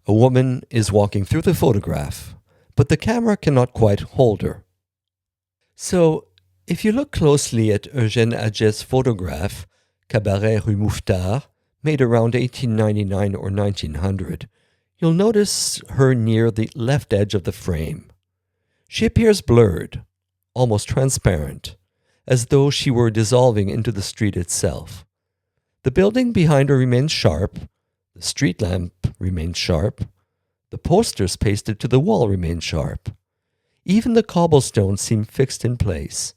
A woman is walking through the photograph, but the camera cannot quite hold her. So, if you look closely at Eugène Atget's photograph, Cabaret, Rue Mouffetard, made around 1899 or 1900, you'll notice her near the left edge of the frame. She appears blurred, almost transparent, as though she were dissolving into the street itself. The building behind her remains sharp, the street lamp remains sharp, the posters pasted to the wall remain sharp. Even the cobblestones seem fixed in place.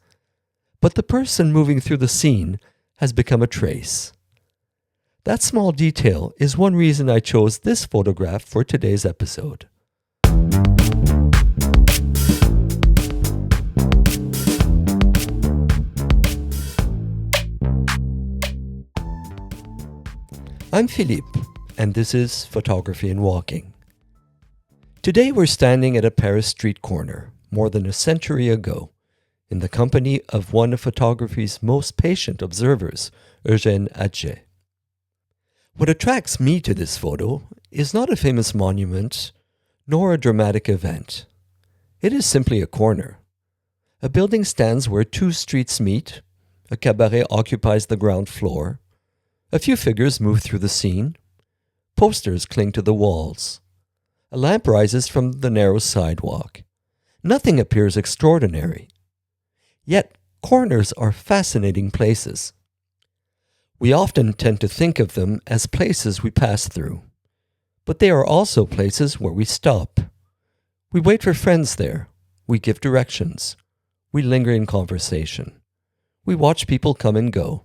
But the person moving through the scene has become a trace. That small detail is one reason I chose this photograph for today's episode. I'm Philippe, and this is Photography and Walking. Today we're standing at a Paris street corner, more than a century ago, in the company of one of photography's most patient observers, Eugène Atget. What attracts me to this photo is not a famous monument, nor a dramatic event. It is simply a corner. A building stands where two streets meet, a cabaret occupies the ground floor, a few figures move through the scene, posters cling to the walls, a lamp rises from the narrow sidewalk. Nothing appears extraordinary. Yet, corners are fascinating places. We often tend to think of them as places we pass through, but they are also places where we stop. We wait for friends there. We give directions. We linger in conversation. We watch people come and go.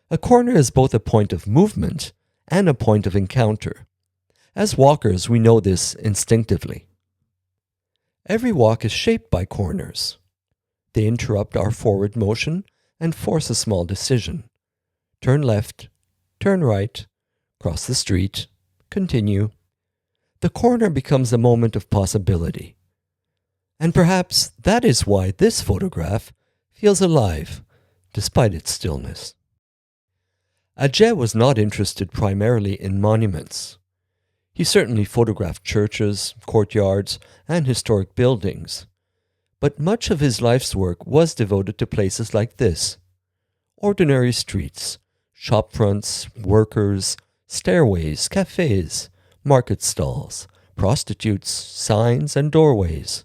A corner is both a point of movement and a point of encounter. As walkers, we know this instinctively. Every walk is shaped by corners. They interrupt our forward motion and force a small decision. Turn left, turn right, cross the street, continue. The corner becomes a moment of possibility. And perhaps that is why this photograph feels alive, despite its stillness. Atget was not interested primarily in monuments. He certainly photographed churches, courtyards, and historic buildings. But much of his life's work was devoted to places like this. Ordinary streets, shop fronts, workers, stairways, cafes, market stalls, prostitutes, signs, and doorways.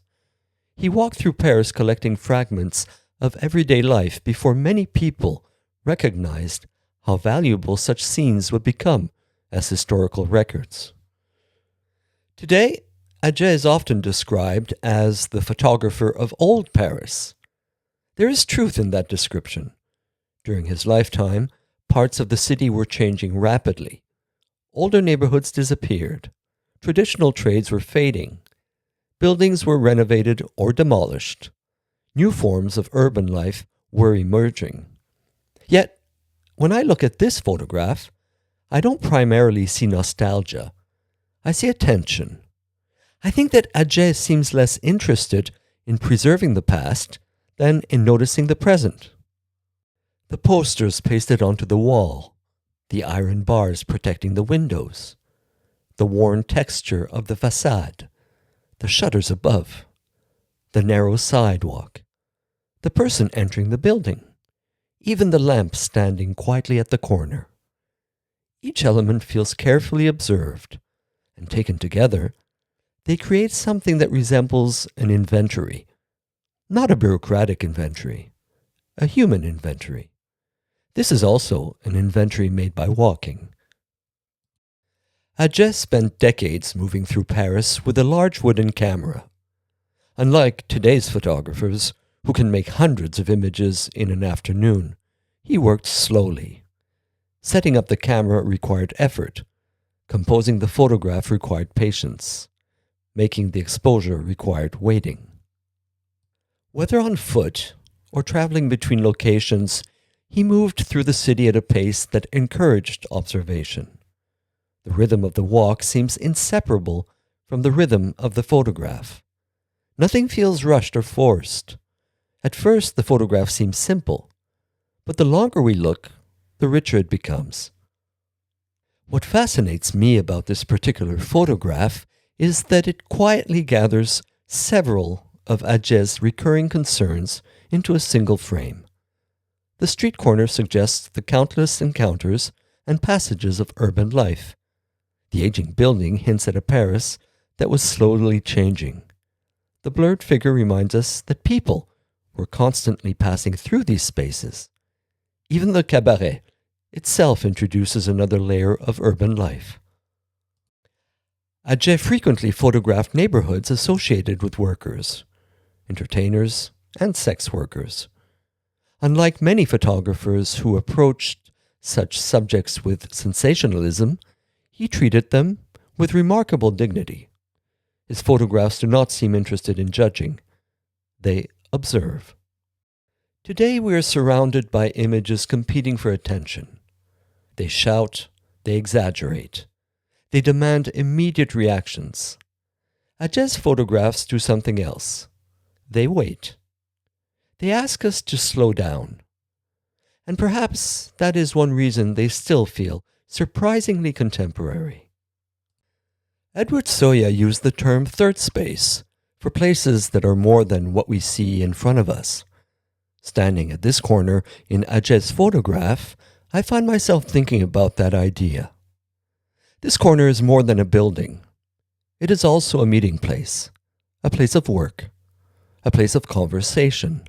He walked through Paris collecting fragments of everyday life before many people recognized how valuable such scenes would become as historical records. Today, Atget is often described as the photographer of old Paris. There is truth in that description. During his lifetime, parts of the city were changing rapidly. Older neighborhoods disappeared. Traditional trades were fading. Buildings were renovated or demolished. New forms of urban life were emerging. Yet, when I look at this photograph, I don't primarily see nostalgia. I see a tension. I think that Atget seems less interested in preserving the past than in noticing the present. The posters pasted onto the wall, the iron bars protecting the windows, the worn texture of the facade, the shutters above, the narrow sidewalk, the person entering the building, even the lamp standing quietly at the corner. Each element feels carefully observed, and taken together, they create something that resembles an inventory. Not a bureaucratic inventory, a human inventory. This is also an inventory made by walking. Atget spent decades moving through Paris with a large wooden camera. Unlike today's photographers, who can make hundreds of images in an afternoon, he worked slowly. Setting up the camera required effort. Composing the photograph required patience. Making the exposure required waiting. Whether on foot or traveling between locations, he moved through the city at a pace that encouraged observation. The rhythm of the walk seems inseparable from the rhythm of the photograph. Nothing feels rushed or forced. At first, the photograph seems simple, but the longer we look, the richer it becomes. What fascinates me about this particular photograph is that it quietly gathers several of Atget's recurring concerns into a single frame. The street corner suggests the countless encounters and passages of urban life. The aging building hints at a Paris that was slowly changing. The blurred figure reminds us that people were constantly passing through these spaces. Even the Cabaret itself introduces another layer of urban life. Atget frequently photographed neighborhoods associated with workers, entertainers, and sex workers. Unlike many photographers who approached such subjects with sensationalism, he treated them with remarkable dignity. His photographs do not seem interested in judging. They observe. Today we are surrounded by images competing for attention. They shout, they exaggerate. They demand immediate reactions. Atget's photographs do something else. They wait. They ask us to slow down. And perhaps that is one reason they still feel surprisingly contemporary. Edward Soja used the term third space for places that are more than what we see in front of us. Standing at this corner in Atget's photograph, I find myself thinking about that idea. This corner is more than a building. It is also a meeting place, a place of work, a place of conversation,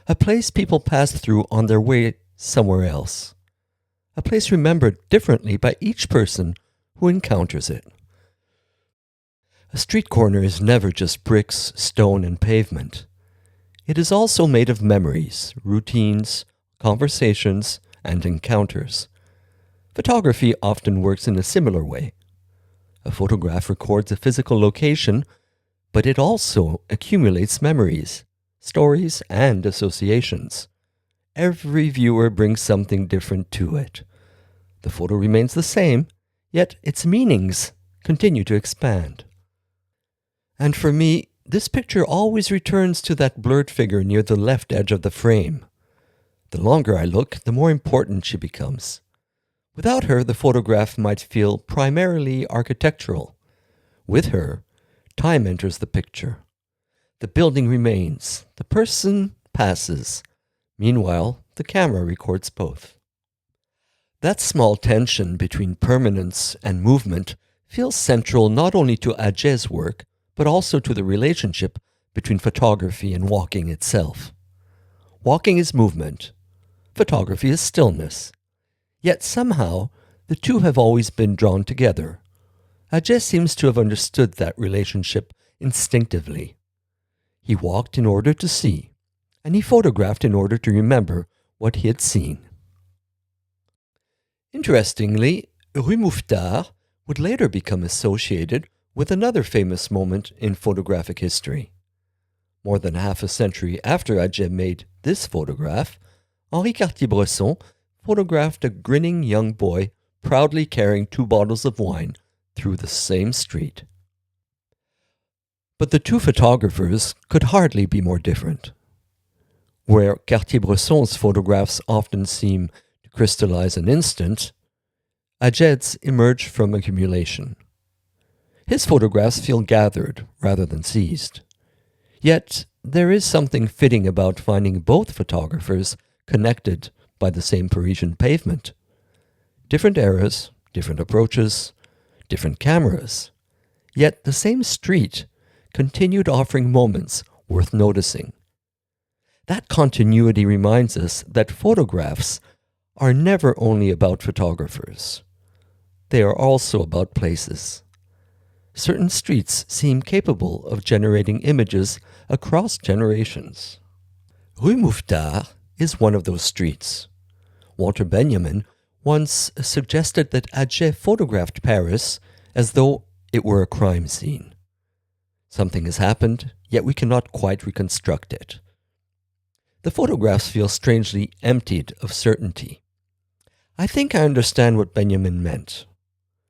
a place people pass through on their way somewhere else, a place remembered differently by each person who encounters it. A street corner is never just bricks, stone, and pavement. It is also made of memories, routines, conversations, and encounters. Photography often works in a similar way. A photograph records a physical location, but it also accumulates memories, stories, and associations. Every viewer brings something different to it. The photo remains the same, yet its meanings continue to expand. And for me, this picture always returns to that blurred figure near the left edge of the frame. The longer I look, the more important she becomes. Without her, the photograph might feel primarily architectural. With her, time enters the picture. The building remains. The person passes. Meanwhile, the camera records both. That small tension between permanence and movement feels central not only to Atget's work, but also to the relationship between photography and walking itself. Walking is movement. Photography is stillness. Yet somehow, the two have always been drawn together. Atget seems to have understood that relationship instinctively. He walked in order to see, and he photographed in order to remember what he had seen. Interestingly, Rue Mouffetard would later become associated with another famous moment in photographic history. More than half a century after Atget made this photograph, Henri Cartier-Bresson photographed a grinning young boy proudly carrying 2 bottles of wine through the same street. But the two photographers could hardly be more different. Where Cartier-Bresson's photographs often seem to crystallize an instant, Atget's emerge from accumulation. His photographs feel gathered rather than seized. Yet, there is something fitting about finding both photographers connected by the same Parisian pavement. Different eras, different approaches, different cameras. Yet the same street continued offering moments worth noticing. That continuity reminds us that photographs are never only about photographers. They are also about places. Certain streets seem capable of generating images across generations. Rue Mouffetard is one of those streets. Walter Benjamin once suggested that Atget photographed Paris as though it were a crime scene. Something has happened, yet we cannot quite reconstruct it. The photographs feel strangely emptied of certainty. I think I understand what Benjamin meant.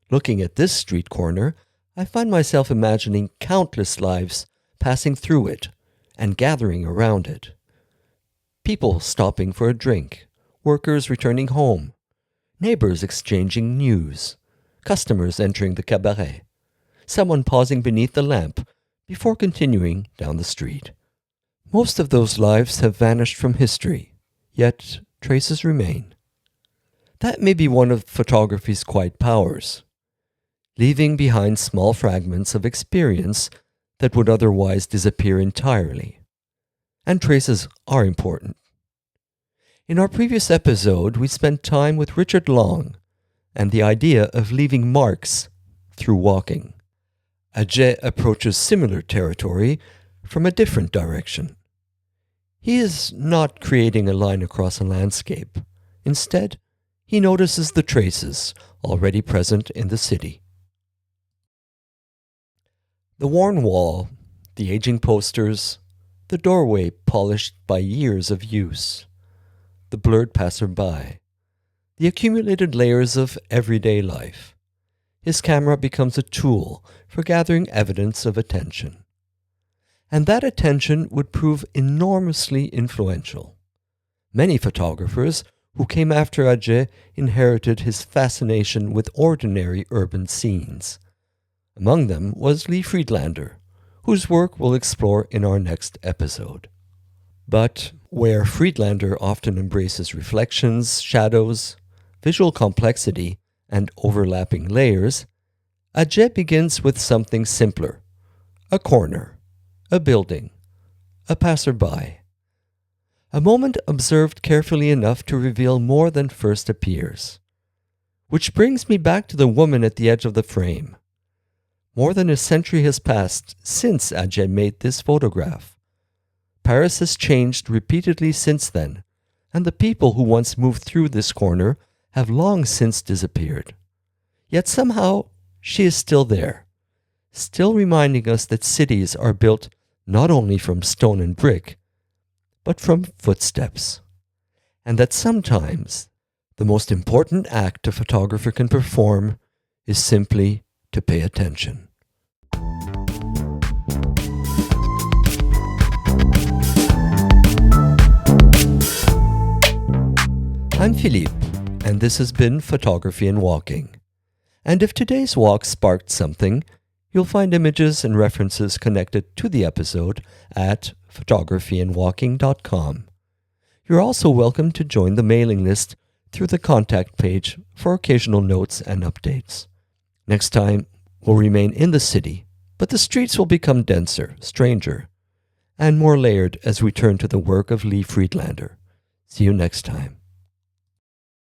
Looking at this street corner, I find myself imagining countless lives passing through it and gathering around it. People stopping for a drink, workers returning home, neighbors exchanging news, customers entering the cabaret, someone pausing beneath the lamp before continuing down the street. Most of those lives have vanished from history, yet traces remain. That may be one of photography's quiet powers, leaving behind small fragments of experience that would otherwise disappear entirely. And traces are important. In our previous episode, we spent time with Richard Long and the idea of leaving marks through walking. Atget approaches similar territory from a different direction. He is not creating a line across a landscape. Instead, he notices the traces already present in the city. The worn wall, the aging posters, the doorway polished by years of use, the blurred passerby, the accumulated layers of everyday life. His camera becomes a tool for gathering evidence of attention. And that attention would prove enormously influential. Many photographers who came after Atget inherited his fascination with ordinary urban scenes. Among them was Lee Friedlander, whose work we'll explore in our next episode. But where Friedlander often embraces reflections, shadows, visual complexity, and overlapping layers, Atget begins with something simpler: a corner, a building, a passerby. A moment observed carefully enough to reveal more than first appears. Which brings me back to the woman at the edge of the frame. More than a century has passed since Atget made this photograph. Paris has changed repeatedly since then, and the people who once moved through this corner have long since disappeared. Yet somehow she is still there, still reminding us that cities are built not only from stone and brick, but from footsteps, and that sometimes the most important act a photographer can perform is simply to pay attention. I'm Philippe, and this has been Photography and Walking. And if today's walk sparked something, you'll find images and references connected to the episode at photographyandwalking.com. You're also welcome to join the mailing list through the contact page for occasional notes and updates. Next time, we'll remain in the city, but the streets will become denser, stranger, and more layered as we turn to the work of Lee Friedlander. See you next time.